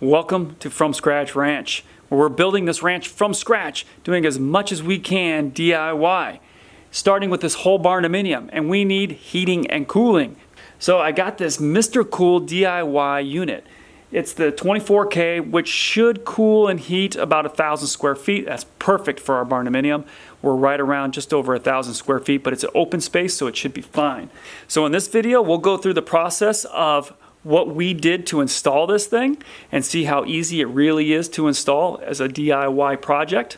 Welcome to From Scratch Ranch, where we're building this ranch from scratch, doing as much as we can DIY, starting with this whole barndominium, and we need heating and cooling. So I got this Mr. Cool DIY unit. It's the 24K, which should cool and heat about 1,000 square feet. That's perfect for our barndominium. We're right around just over 1,000 square feet, but it's an open space, so it should be fine. So in this video, we'll go through the process of what we did to install this thing and see how easy it really is to install as a DIY project.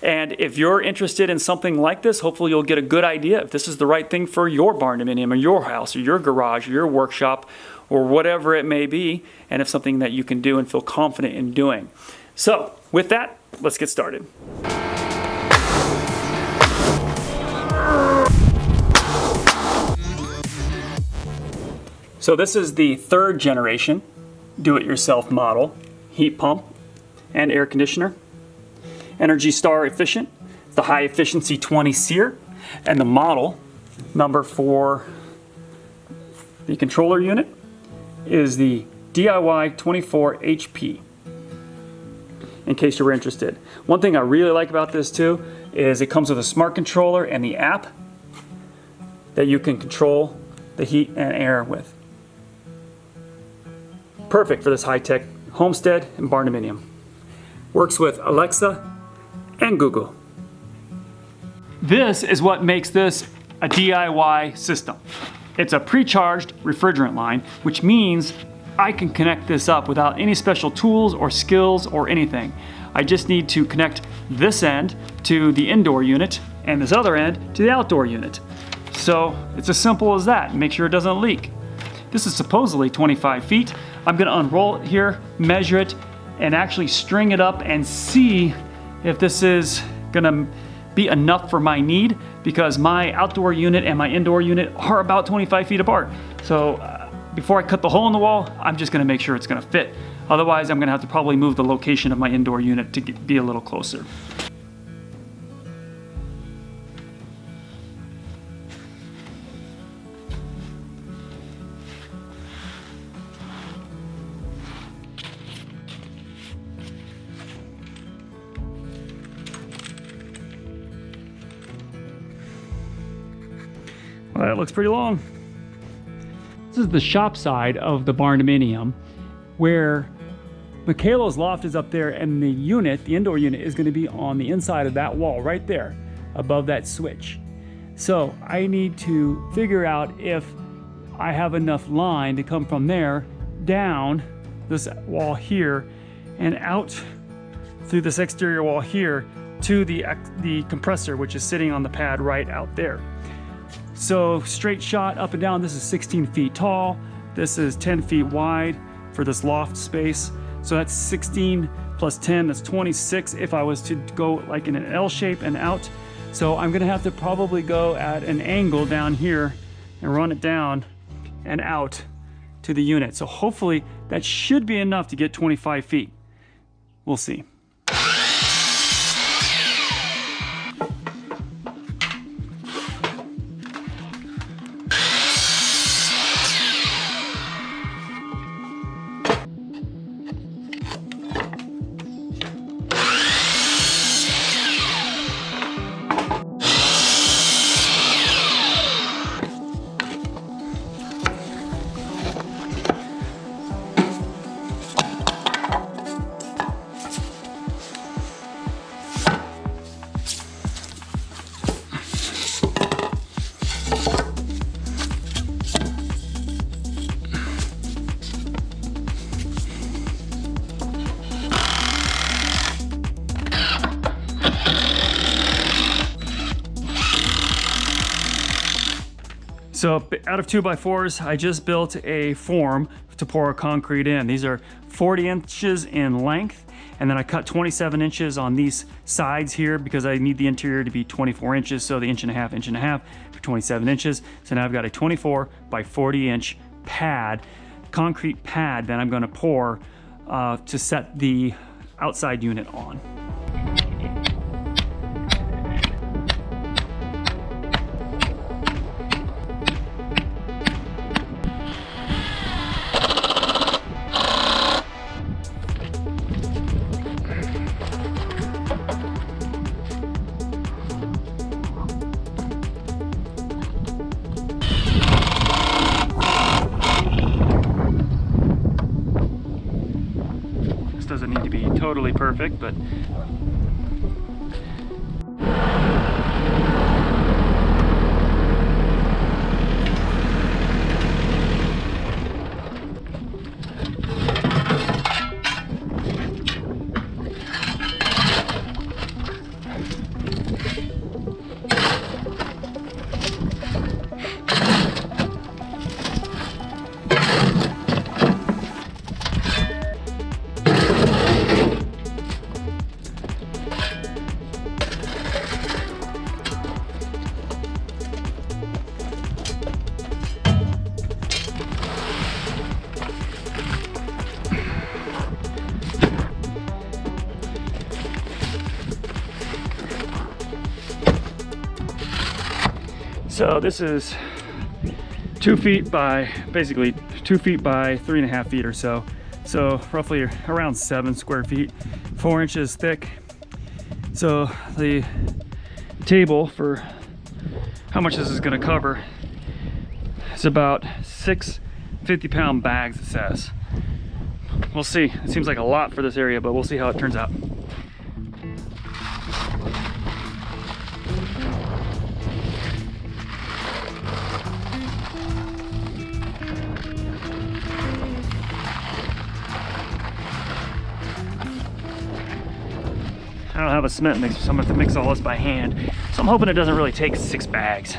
And if you're interested in something like this, hopefully you'll get a good idea if this is the right thing for your barndominium or your house or your garage or your workshop or whatever it may be, and if something that you can do and feel confident in doing. So with that, let's get started. So this is the third generation do-it-yourself model heat pump and air conditioner. Energy Star efficient, the high efficiency 20 SEER, and the model number for the controller unit is the DIY 24 HP, in case you were interested. One thing I really like about this too is it comes with a smart controller and the app that you can control the heat and air with. Perfect for this high-tech homestead and barndominium. Works with Alexa and Google. This is what makes this a DIY system. It's a pre-charged refrigerant line, which means I can connect this up without any special tools or skills or anything. I just need to connect this end to the indoor unit and this other end to the outdoor unit. So it's as simple as that. Make sure it doesn't leak. This is supposedly 25 feet. I'm gonna unroll it here, measure it, and actually string it up and see if this is gonna be enough for my need, because my outdoor unit and my indoor unit are about 25 feet apart. So before I cut the hole in the wall, I'm just gonna make sure it's gonna fit. Otherwise, I'm gonna have to probably move the location of my indoor unit to be a little closer. Well, that looks pretty long. This is the shop side of the barndominium, where Michaela's loft is up there, and the unit, the indoor unit, is going to be on the inside of that wall right there, above that switch. So I need to figure out if I have enough line to come from there down this wall here and out through this exterior wall here to the compressor, which is sitting on the pad right out there. So straight shot up and down, this is 16 feet tall. This is 10 feet wide for this loft space. So that's 16 plus 10, that's 26 if I was to go like in an L shape and out. So I'm gonna have to probably go at an angle down here and run it down and out to the unit. So hopefully that should be enough to get 25 feet. We'll see. So out of 2x4s, I just built a form to pour concrete in. These are 40 inches in length, and then I cut 27 inches on these sides here because I need the interior to be 24 inches, so the inch and a half for 27 inches. So now I've got a 24 by 40 inch pad, concrete pad that I'm gonna pour to set the outside unit on. doesn't need to be totally perfect, but so this is 2 feet by, basically 2 feet by 3.5 feet or so. So roughly around 7 square feet, 4 inches thick. So the table for how much this is gonna cover is about 6 50-pound bags, it says. We'll see. It seems like a lot for this area, but we'll see how it turns out. I don't have a cement mixer, so I'm gonna have to mix all this by hand. So I'm hoping it doesn't really take 6 bags.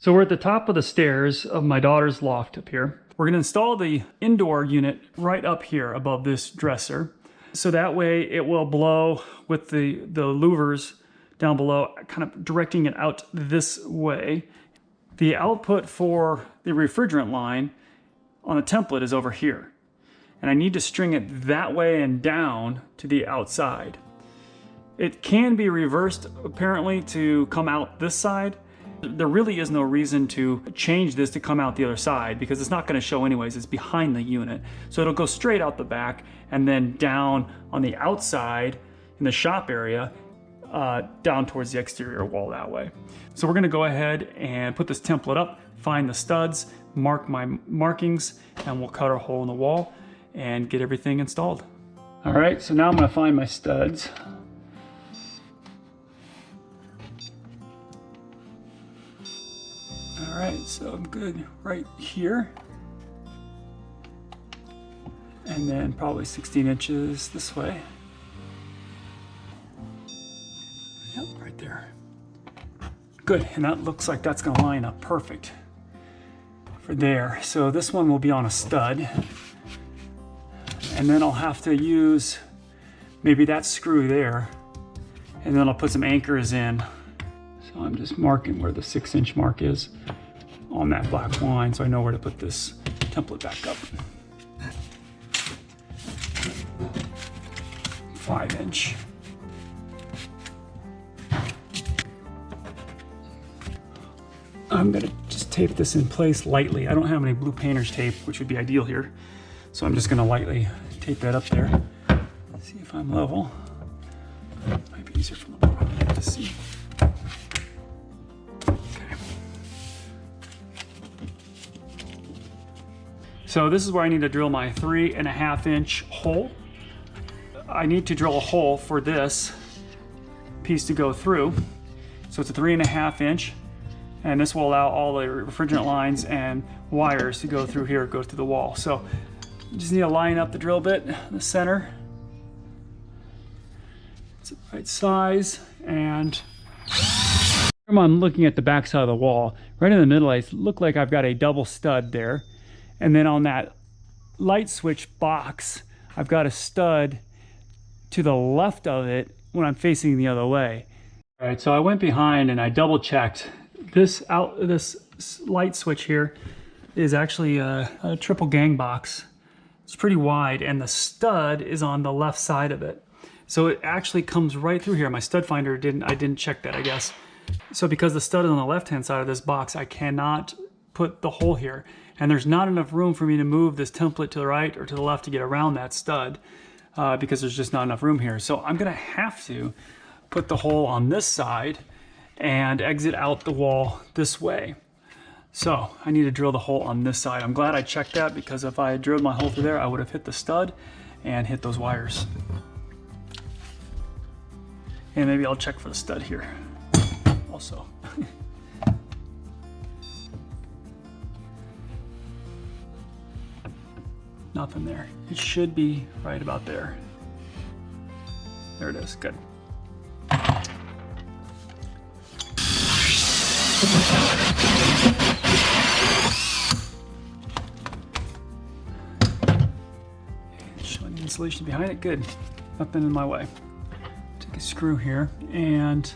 So we're at the top of the stairs of my daughter's loft up here. We're gonna install the indoor unit right up here above this dresser. So that way it will blow with the louvers down below, kind of directing it out this way. The output for the refrigerant line on the template is over here. And I need to string it that way and down to the outside. It can be reversed apparently to come out this side. There really is no reason to change this to come out the other side because it's not going to show anyways. It's behind the unit. So it'll go straight out the back and then down on the outside in the shop area, down towards the exterior wall that way. So we're going to go ahead and put this template up, find the studs, mark my markings, and we'll cut a hole in the wall and get everything installed. All right, so now I'm going to find my studs. All right, so I'm good right here. And then probably 16 inches this way. Yep, right there. Good, and that looks like that's gonna line up perfect for there. So this one will be on a stud. And then I'll have to use maybe that screw there. And then I'll put some anchors in. So I'm just marking where the 6-inch mark is on that black line so I know where to put this template back up. 5-inch. I'm gonna just tape this in place lightly. I don't have any blue painter's tape, which would be ideal here. So I'm just gonna lightly tape that up there. See if I'm level. Might be easier from the bottom to see. So this is where I need to drill my 3.5 inch hole. I need to drill a hole for this piece to go through. So it's a 3.5 inch, and this will allow all the refrigerant lines and wires to go through here, go through the wall. So you just need to line up the drill bit in the center. It's the right size, and I'm looking at the back side of the wall. Right in the middle, I look like I've got a double stud there. And then on that light switch box, I've got a stud to the left of it when I'm facing the other way. All right, so I went behind and I double checked. This light switch here is actually a triple gang box. It's pretty wide, and the stud is on the left side of it. So it actually comes right through here. My stud finder I didn't check that, I guess. So because the stud is on the left-hand side of this box, I cannot put the hole here. And there's not enough room for me to move this template to the right or to the left to get around that stud because there's just not enough room here. So I'm gonna have to put the hole on this side and exit out the wall this way. So I need to drill the hole on this side. I'm glad I checked that, because if I had drilled my hole through there, I would have hit the stud and hit those wires. And maybe I'll check for the stud here also. Nothing there. It should be right about there. There it is, good. Showing the insulation behind it, good. Nothing in my way. Take a screw here, and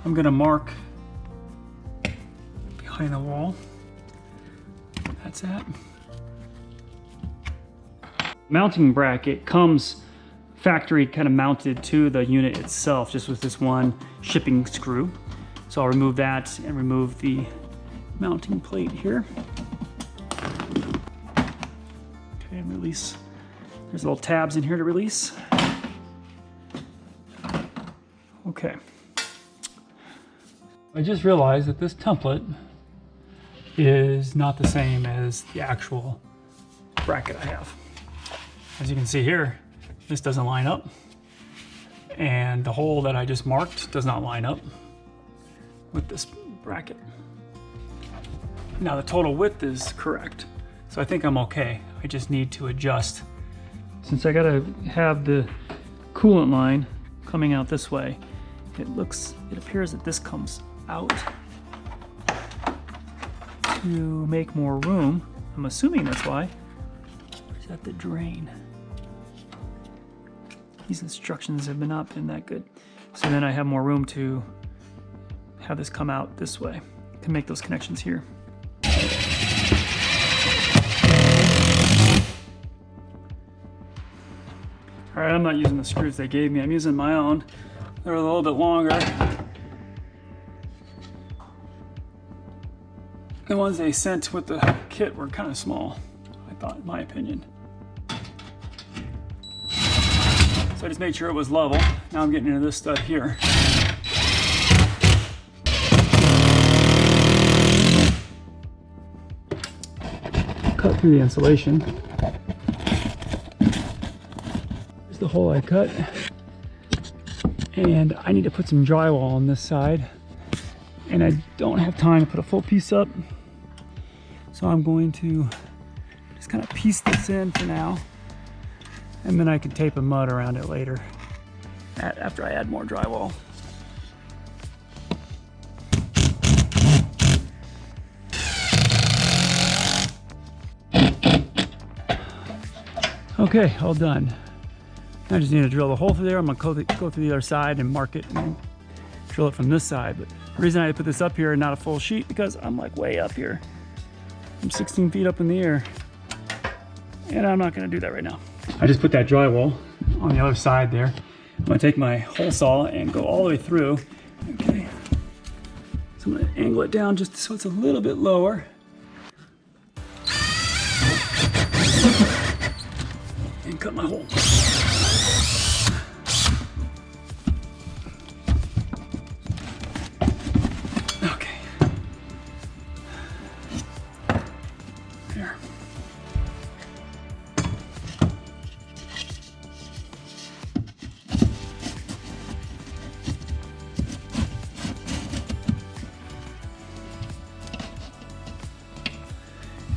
I'm gonna mark behind the wall. That's that. Mounting bracket comes factory kind of mounted to the unit itself, just with this one shipping screw. So I'll remove that and remove the mounting plate here. Okay, and release. There's little tabs in here to release. Okay. I just realized that this template is not the same as the actual bracket I have. As you can see here, this doesn't line up, and the hole that I just marked does not line up with this bracket. Now the total width is correct, so I think I'm okay. I just need to adjust. Since I gotta have the coolant line coming out this way, it appears that this comes out to make more room. I'm assuming that's why. Or is that the drain? These instructions have not been that good. So then I have more room to have this come out this way. I can make those connections here. All right, I'm not using the screws they gave me. I'm using my own. They're a little bit longer. The ones they sent with the kit were kind of small, I thought, in my opinion. So I just made sure it was level. Now I'm getting into this stud here. Cut through the insulation. Here's the hole I cut. And I need to put some drywall on this side. And I don't have time to put a full piece up. So I'm going to just kind of piece this in for now. And then I can tape a mud around it later after I add more drywall. Okay, all done. I just need to drill the hole through there. I'm gonna go through the other side and mark it and drill it from this side. But the reason I put this up here and not a full sheet, because I'm like way up here. I'm 16 feet up in the air. And I'm not gonna do that right now. I just put that drywall on the other side there. I'm gonna take my hole saw and go all the way through. Okay. So I'm gonna angle it down just so it's a little bit lower. And cut my hole. Okay. There.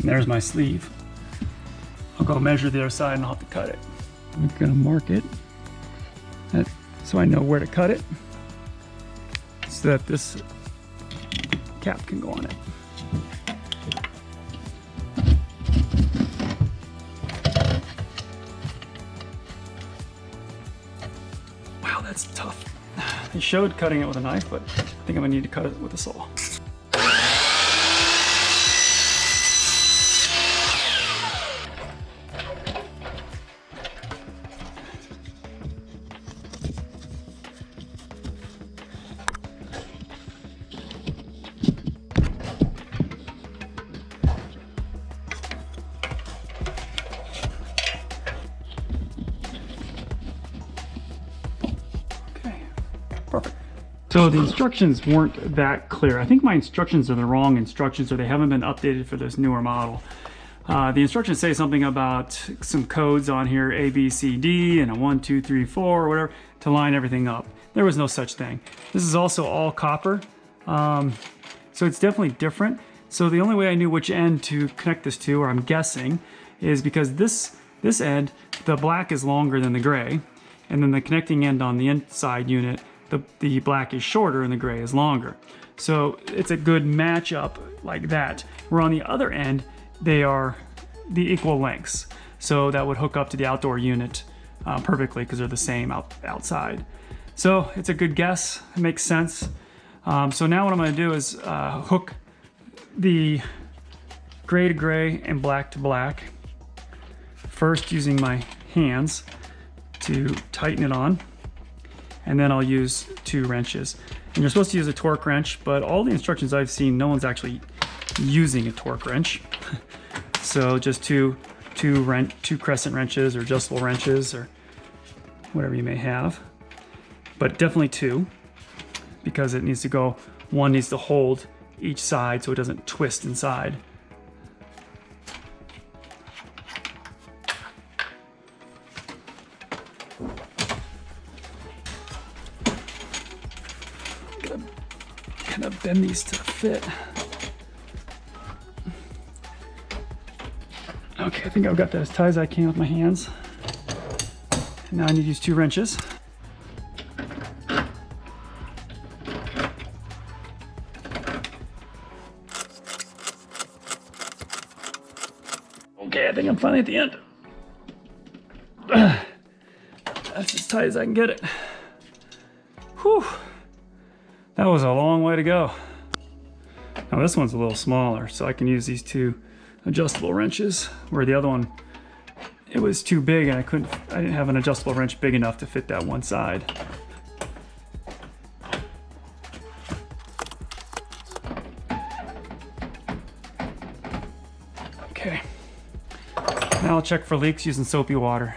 And there's my sleeve. I'll go measure the other side and I'll have to cut it. I'm gonna mark it so I know where to cut it so that this cap can go on it. Wow, that's tough. They showed cutting it with a knife, but I think I'm gonna need to cut it with a saw. Perfect. So the instructions weren't that clear. I think my instructions are the wrong instructions, or they haven't been updated for this newer model. The instructions say something about some codes on here, A, B, C, D, and a 1, 2, 3, 4, or whatever, to line everything up. There was no such thing. This is also all copper, so it's definitely different. So the only way I knew which end to connect this to, or I'm guessing, is because this end, the black is longer than the gray, and then the connecting end on the inside unit, the black is shorter and the gray is longer. So it's a good matchup like that. Where on the other end, they are the equal lengths. So that would hook up to the outdoor unit perfectly because they're the same outside. So it's a good guess, it makes sense. So now what I'm gonna do is hook the gray to gray and black to black. First using my hands to tighten it on. And then I'll use 2 wrenches. And you're supposed to use a torque wrench, but all the instructions I've seen, no one's actually using a torque wrench. So just two crescent wrenches or adjustable wrenches or whatever you may have. But definitely 2, because it needs to go, one needs to hold each side so it doesn't twist inside. Kind of bend these to fit. Okay, I think I've got that as tight as I can with my hands. And now I need to use 2 wrenches. Okay, I think I'm finally at the end. That's as tight as I can get it. Whew. That was a long way to go. Now this one's a little smaller, so I can use these 2 adjustable wrenches, where the other one, it was too big and I didn't have an adjustable wrench big enough to fit that one side. Okay, now I'll check for leaks using soapy water.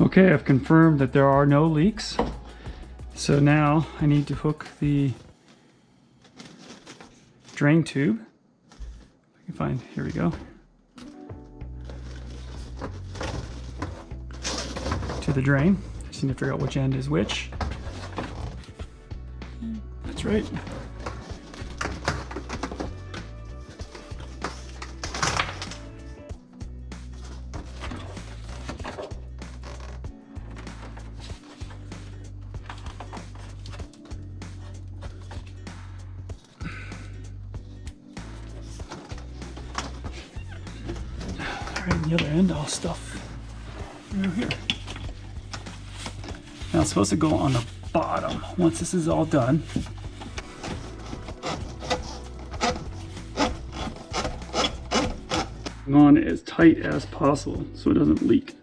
Okay, I've confirmed that there are no leaks. So now I need to hook the drain tube. I can find, here we go. To the drain. Just need to figure out which end is which. That's right. The other end I'll stuff through here. Now it's supposed to go on the bottom once this is all done. On as tight as possible so it doesn't leak.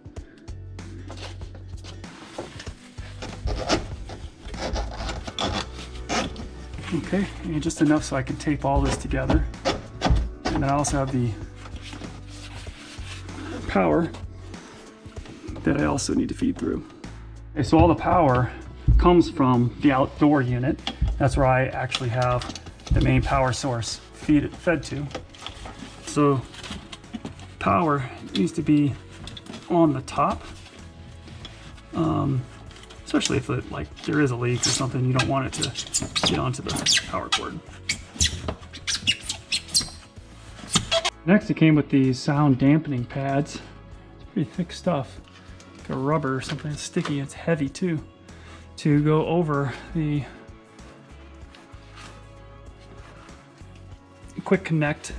Okay, and just enough so I can tape all this together. And then I also have the power that I also need to feed through. Okay, so all the power comes from the outdoor unit. That's where I actually have the main power source fed to. So power needs to be on the top, especially if there is a leak or something, you don't want it to get onto the power cord. Next, it came with these sound dampening pads. It's pretty thick stuff, like a rubber or something. It's sticky, it's heavy too, to go over the quick connect.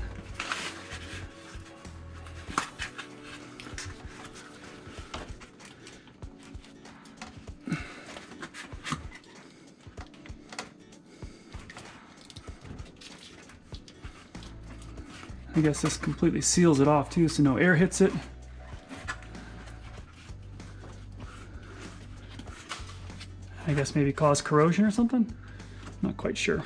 I guess this completely seals it off too, so no air hits it. I guess maybe cause corrosion or something? Not quite sure.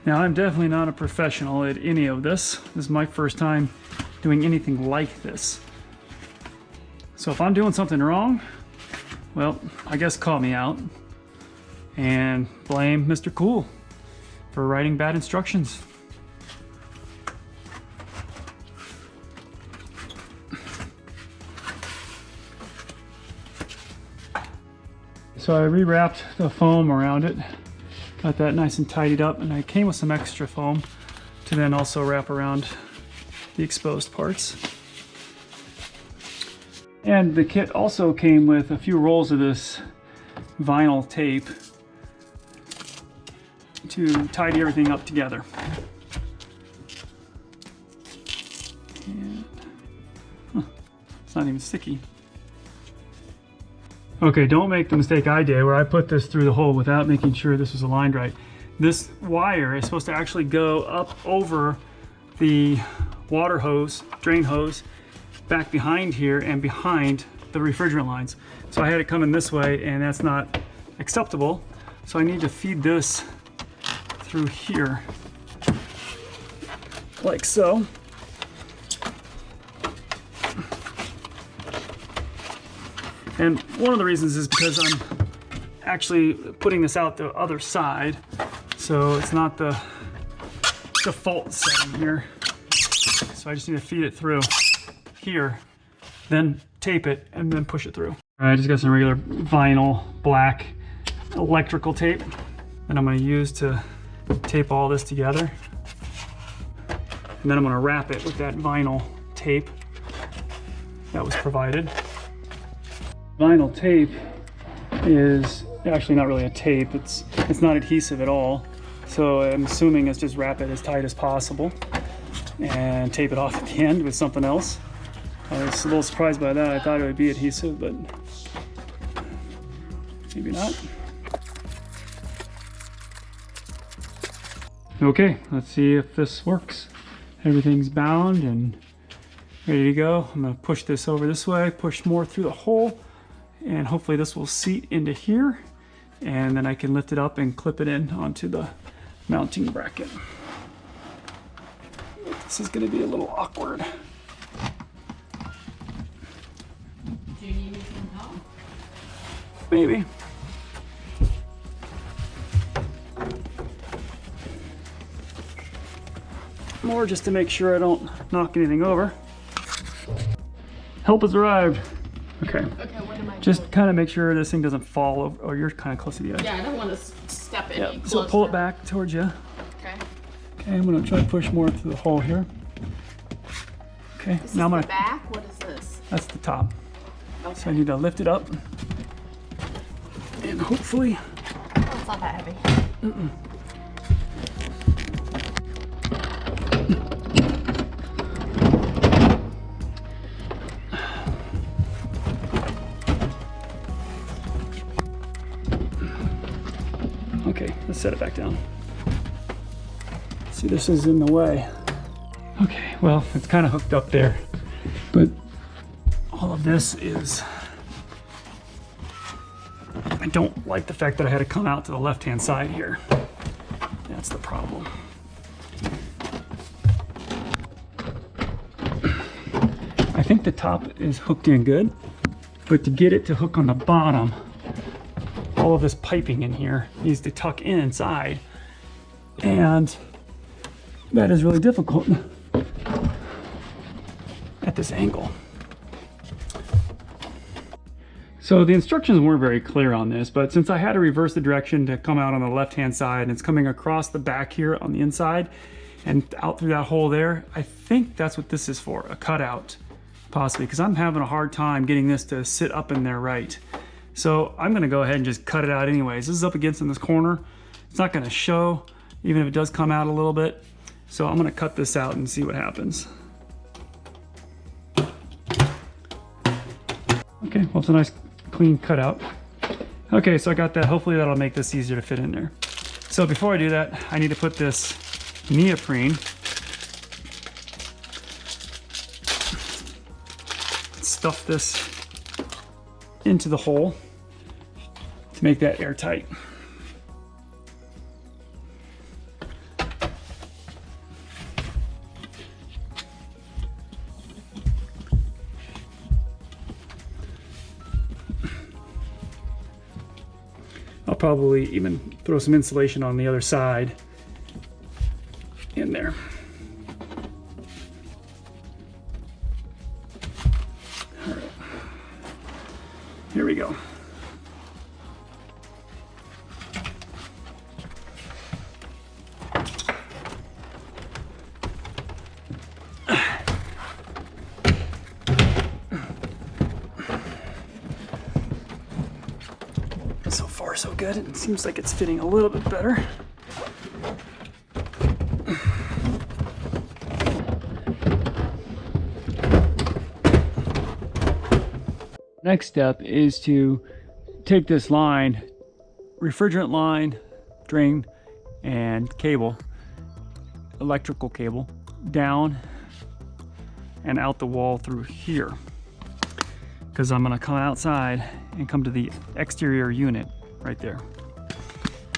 Now, I'm definitely not a professional at any of this. This is my first time doing anything like this. So if I'm doing something wrong, well, I guess call me out and blame Mr. Cool for writing bad instructions. So I rewrapped the foam around it. Got that nice and tidied up, and I came with some extra foam to then also wrap around the exposed parts. And the kit also came with a few rolls of this vinyl tape to tidy everything up together. And, it's not even sticky. Okay, don't make the mistake I did where I put this through the hole without making sure this was aligned right. This wire is supposed to actually go up over the water hose, drain hose, back behind here and behind the refrigerant lines. So I had it coming this way, and that's not acceptable. So I need to feed this through here, like so. And one of the reasons is because I'm actually putting this out the other side, so it's not the default setting here. So I just need to feed it through here, then tape it, and then push it through. All right, I just got some regular vinyl black electrical tape that I'm going to use to tape all this together. And then I'm going to wrap it with that vinyl tape that was provided. Vinyl tape is actually not really a tape. It's not adhesive at all. So I'm assuming it's just wrap it as tight as possible and tape it off at the end with something else. I was a little surprised by that. I thought it would be adhesive, but maybe not. Okay, let's see if this works. Everything's bound and ready to go. I'm gonna push this over this way, push more through the hole, and hopefully this will seat into here, and then I can lift it up and clip it in onto the mounting bracket. This is going to be a little awkward. Do you need some help? Maybe. More just to make sure I don't knock anything over. Help has arrived. Okay. Okay, what am I Just doing? kind of make sure this thing doesn't fall over. Oh, you're kind of close to the edge. Yeah, I don't want to step any Yeah. closer. So pull it back towards you. Okay. Okay, I'm gonna try to push more through the hole here. Okay, This now I'm is gonna. the back? What is this? That's the top. Okay. So I need to lift it up, and hopefully. Oh, it's not that heavy. Okay, let's set it back down. See, this is in the way. Okay, well, it's kind of hooked up there, but all of this is, I don't like the fact that I had to come out to the left-hand side here. That's the problem. I think the top is hooked in good, but to get it to hook on the bottom, all of this piping in here needs to tuck inside, and that is really difficult at this angle. So the instructions weren't very clear on this, but since I had to reverse the direction to come out on the left-hand side, and it's coming across the back here on the inside and out through that hole there, I think that's what this is for, a cutout, possibly, because I'm having a hard time getting this to sit up in there right. So I'm gonna go ahead and just cut it out anyways. This is up against in this corner. It's not gonna show, even if it does come out a little bit. So I'm gonna cut this out and see what happens. Okay, well, it's a nice clean cutout. Okay, so I got that. Hopefully that'll make this easier to fit in there. So before I do that, I need to put this neoprene, stuff this into the hole to make that airtight. I'll probably even throw some insulation on the other side in there. All right. Here we go. So far, so good. It seems like it's fitting a little bit better. Next step is to take this line, refrigerant line, drain, and cable, electrical cable, down and out the wall through here. Because I'm gonna come outside and come to the exterior unit right there.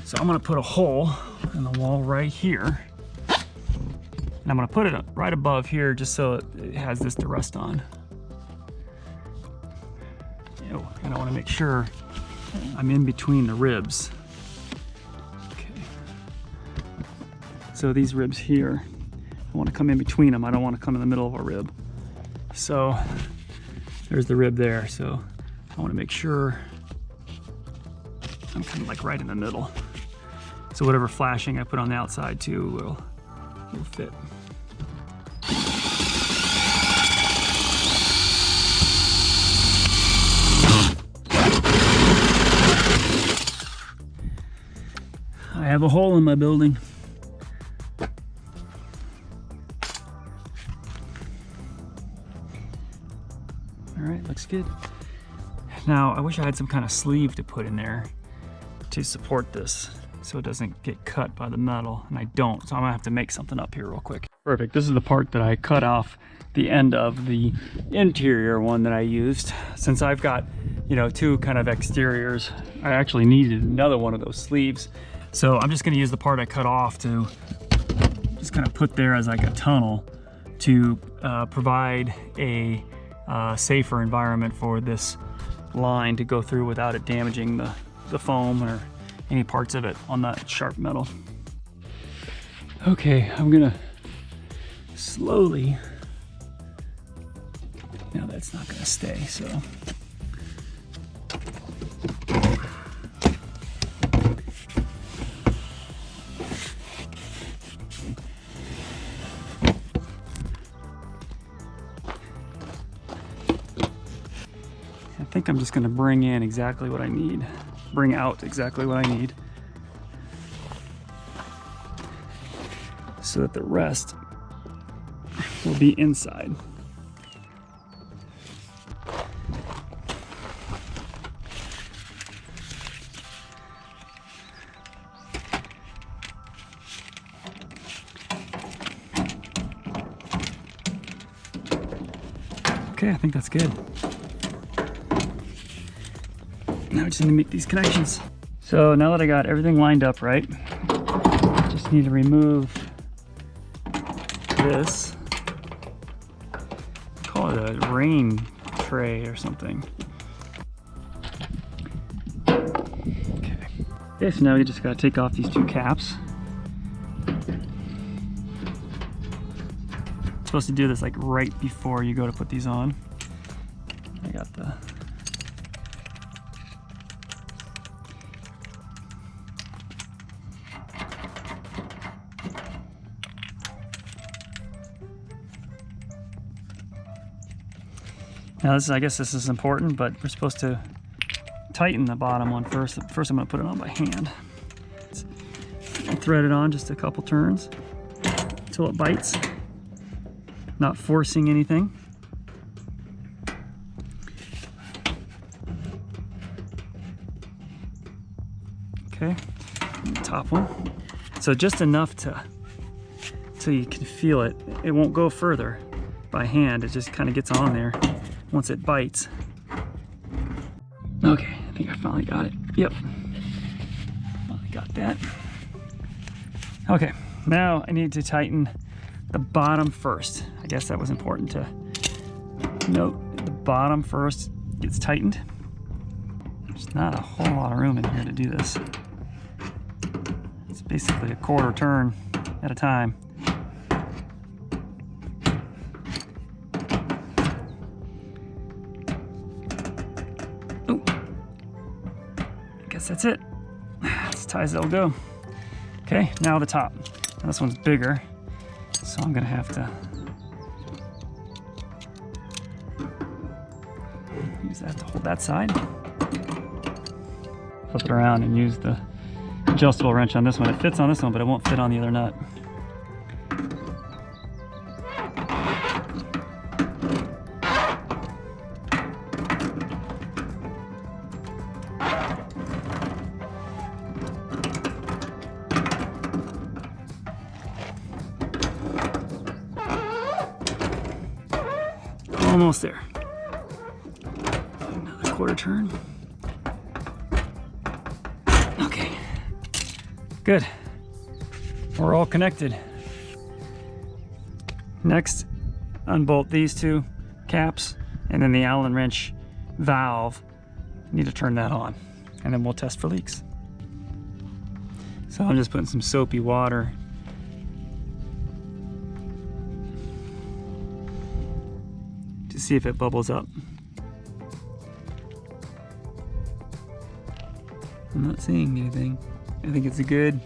So I'm gonna put a hole in the wall right here. And I'm gonna put it right above here just so it has this to rest on. And I wanna make sure I'm in between the ribs. Okay. So these ribs here, I wanna come in between them. I don't wanna come in the middle of a rib. So there's the rib there. So I wanna make sure I'm kind of like right in the middle. So whatever flashing I put on the outside too will fit. I have a hole in my building. All right, looks good. Now, I wish I had some kind of sleeve to put in there to support this so it doesn't get cut by the metal, and I don't, so I'm gonna have to make something up here real quick. Perfect, this is the part that I cut off the end of the interior one that I used. Since I've got, you know, two kind of exteriors, I actually needed another one of those sleeves. So I'm just gonna use the part I cut off to just kind of put there as like a tunnel to provide a safer environment for this line to go through without it damaging the foam or any parts of it on that sharp metal. Okay, I'm gonna slowly, now that's not gonna stay, so. I think I'm just gonna bring in exactly what I need. Bring out exactly what I need. So that the rest will be inside. Okay, I think that's good. Now I just need to make these connections. So now that I got everything lined up right, just need to remove this. Call it a rain tray or something. Okay, so now we just gotta take off these two caps. Supposed to do this like right before you go to put these on. I got the now this is, I guess this is important, but we're supposed to tighten the bottom one first. First I'm gonna put it on by hand. Thread it on just a couple turns until it bites. Not forcing anything. Okay, and the top one. So just enough so you can feel it. It won't go further by hand. It just kind of gets on there once it bites. Okay, I think I finally got it. Yep, finally got that. Okay, now I need to tighten the bottom first. I guess that was important to note. The bottom first gets tightened. There's not a whole lot of room in here to do this. It's basically a quarter turn at a time. Oh, I guess that's it. As tight as it'll go. Okay, now the top. Now this one's bigger, so I'm gonna have to use that to hold that side. Flip it around and use the adjustable wrench on this one. It fits on this one, but it won't fit on the other nut. Almost there. Another quarter turn. Okay, good. We're all connected. Next, unbolt these two caps and then the Allen wrench valve. Need to turn that on and then we'll test for leaks. So I'm just putting some soapy water to see if it bubbles up. I'm not seeing anything. I think it's a good,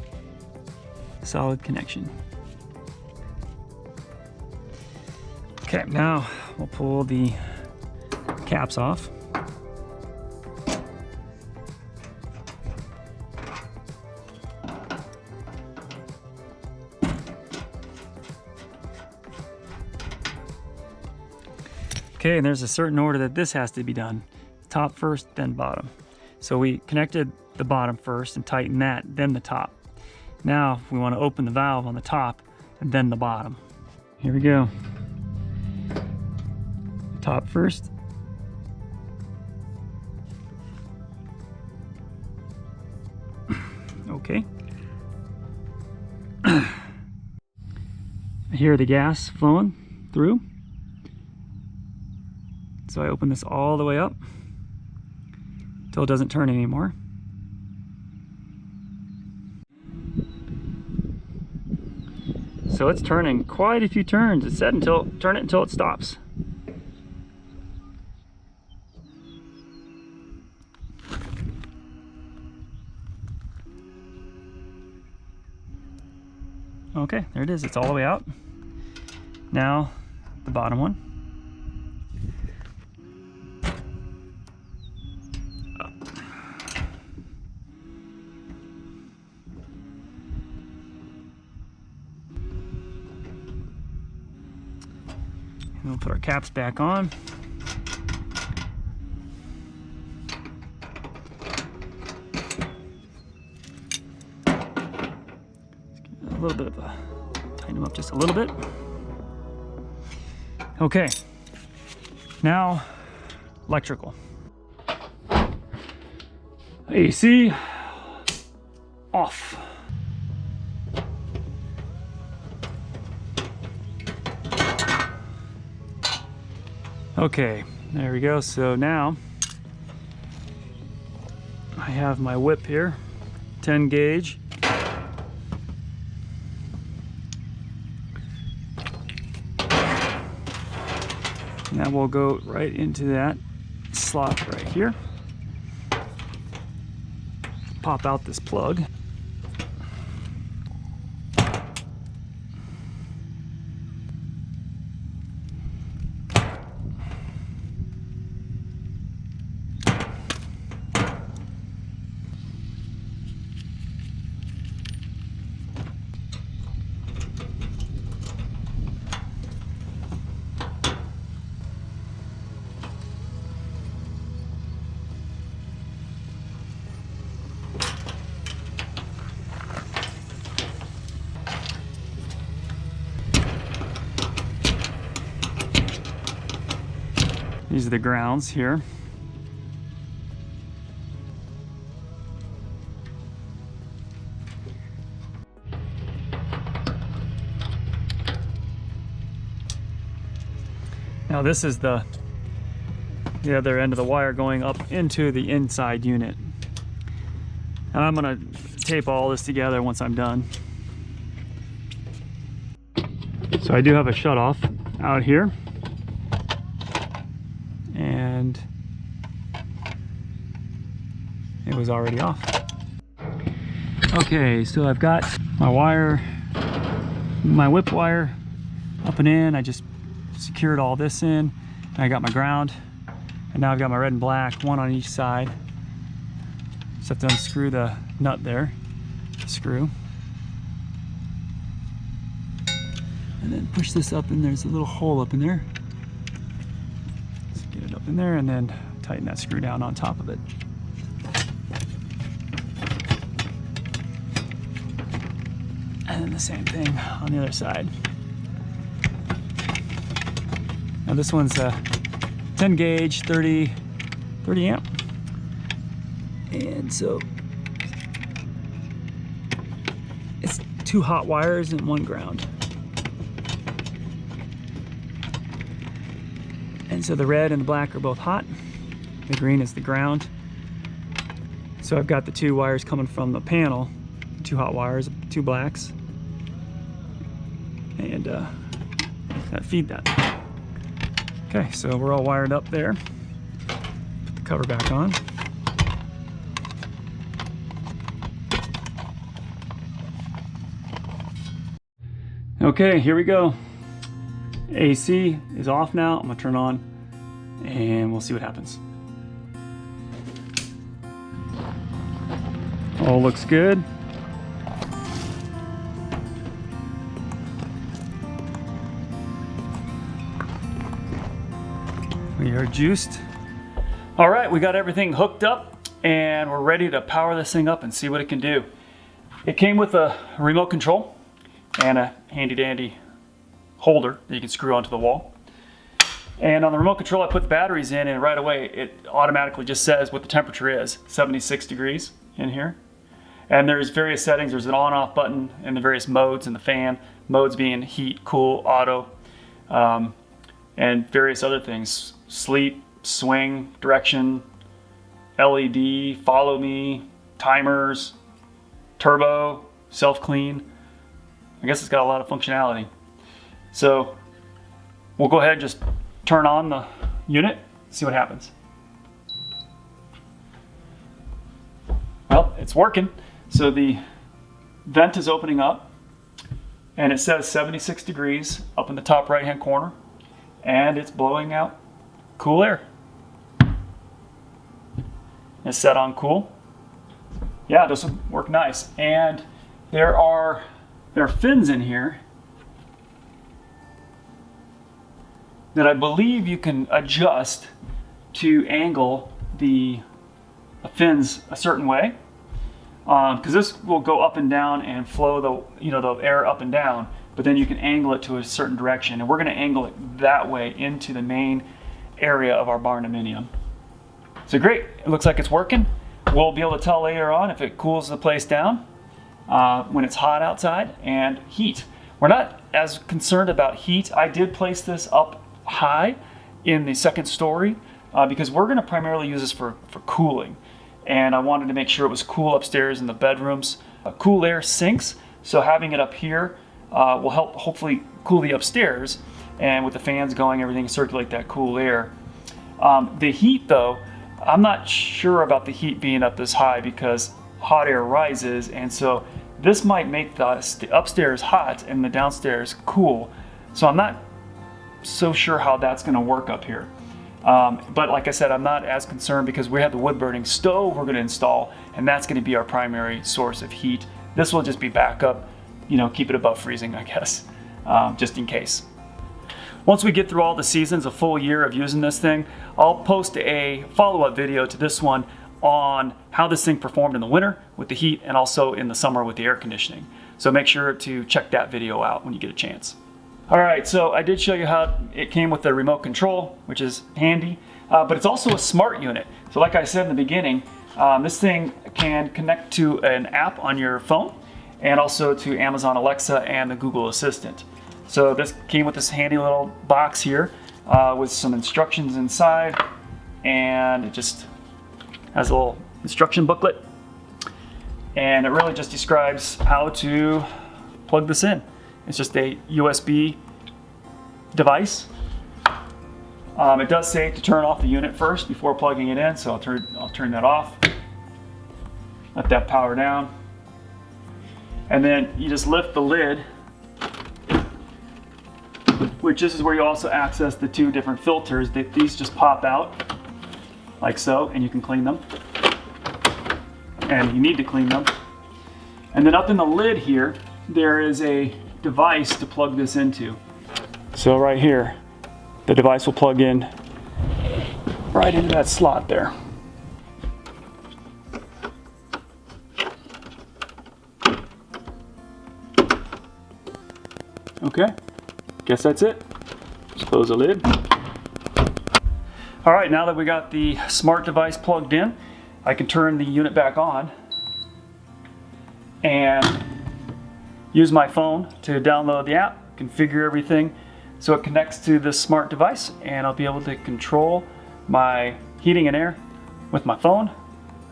solid connection. Okay, now we'll pull the caps off. Okay, and there's a certain order that this has to be done. Top first, then bottom. So we connected the bottom first and tighten that, then the top. Now we want to open the valve on the top and then the bottom. Here we go. Top first. Okay. I hear the gas flowing through. So I open this all the way up until it doesn't turn anymore. So it's turning quite a few turns. It said turn it until it stops. Okay, there it is. It's all the way out. Now the bottom one. And we'll put our caps back on. A little bit of a, tighten them up just a little bit. Okay, now electrical. AC off. Okay, there we go. So now I have my whip here, 10 gauge. And that will go right into that slot right here. Pop out this plug. These are the grounds here. Now this is the other end of the wire going up into the inside unit. And I'm gonna tape all this together once I'm done. So I do have a shutoff out here. And it was already off. Okay, so I've got my wire, my whip wire up and in. I just secured all this in. And I got my ground, and now I've got my red and black, one on each side. Just have to unscrew the nut there, the screw. And then push this up, and there's a little hole up in there. Get it up in there and then tighten that screw down on top of it. And then the same thing on the other side. Now this one's a 10 gauge, 30 amp. And so it's 2 hot wires and 1 ground. And so the red and the black are both hot. The green is the ground. So I've got the 2 wires coming from the panel, 2 hot wires, 2 blacks, and that feed that. Okay, so we're all wired up there. Put the cover back on. Okay, here we go. AC is off now. I'm gonna turn on and we'll see what happens. All looks good. We are juiced. All right, we got everything hooked up and we're ready to power this thing up and see what it can do. It came with a remote control and a handy dandy holder that you can screw onto the wall. And on the remote control, I put the batteries in, and right away it automatically just says what the temperature is, 76 degrees in here. And there's various settings. There's an on-off button and the various modes in the fan, modes being heat, cool, auto, and various other things, sleep, swing, direction, LED, follow me, timers, turbo, self-clean. I guess it's got a lot of functionality. So we'll go ahead and just turn on the unit, see what happens. Well, it's working. So the vent is opening up and it says 76 degrees up in the top right hand corner, and it's blowing out cool air. It's set on cool. Yeah, this will work nice. And there are fins in here that I believe you can adjust to angle the fins a certain way, because this will go up and down and flow the air up and down, but then you can angle it to a certain direction, and we're going to angle it that way into the main area of our Barndominium. So great, it looks like it's working. We'll be able to tell later on if it cools the place down when it's hot outside. And heat, we're not as concerned about heat. I did place this up high in the second story because we're going to primarily use this for cooling. And I wanted to make sure it was cool upstairs in the bedrooms. Cool air sinks, so having it up here will help hopefully cool the upstairs, and with the fans going, everything circulate that cool air. The heat though, I'm not sure about the heat being up this high because hot air rises, and so this might make the upstairs hot and the downstairs cool. So I'm not so sure how that's going to work up here. But like I said, I'm not as concerned because we have the wood burning stove we're going to install, and that's going to be our primary source of heat. This will just be backup, you know, keep it above freezing, I guess, just in case. Once we get through all the seasons, a full year of using this thing, I'll post a follow-up video to this one on how this thing performed in the winter with the heat and also in the summer with the air conditioning. So make sure to check that video out when you get a chance. All right, so I did show you how it came with the remote control, which is handy, but it's also a smart unit. So like I said in the beginning, this thing can connect to an app on your phone and also to Amazon Alexa and the Google Assistant. So this came with this handy little box here with some instructions inside, and it just has a little instruction booklet, and it really just describes how to plug this in. It's just a USB device. It does say to turn off the unit first before plugging it in, so I'll turn that off. Let that power down. And then you just lift the lid, which this is where you also access the two different filters. These just pop out like so, and you can clean them. And you need to clean them. And then up in the lid here, there is a device to plug this into. So right here, the device will plug in right into that slot there. Okay, guess that's it. Just close the lid. All right, now that we got the smart device plugged in, I can turn the unit back on and use my phone to download the app, configure everything so it connects to this smart device, and I'll be able to control my heating and air with my phone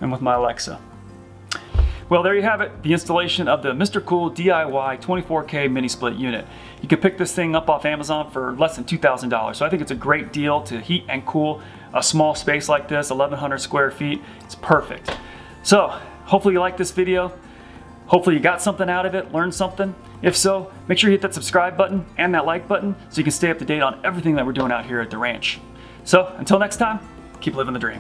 and with my Alexa. Well, there you have it, the installation of the Mr. Cool DIY 24K mini split unit. You can pick this thing up off Amazon for less than $2,000. So I think it's a great deal to heat and cool a small space like this, 1,100 square feet. It's perfect. So hopefully you like this video. Hopefully you got something out of it, learned something. If so, make sure you hit that subscribe button and that like button so you can stay up to date on everything that we're doing out here at the ranch. So until next time, keep living the dream.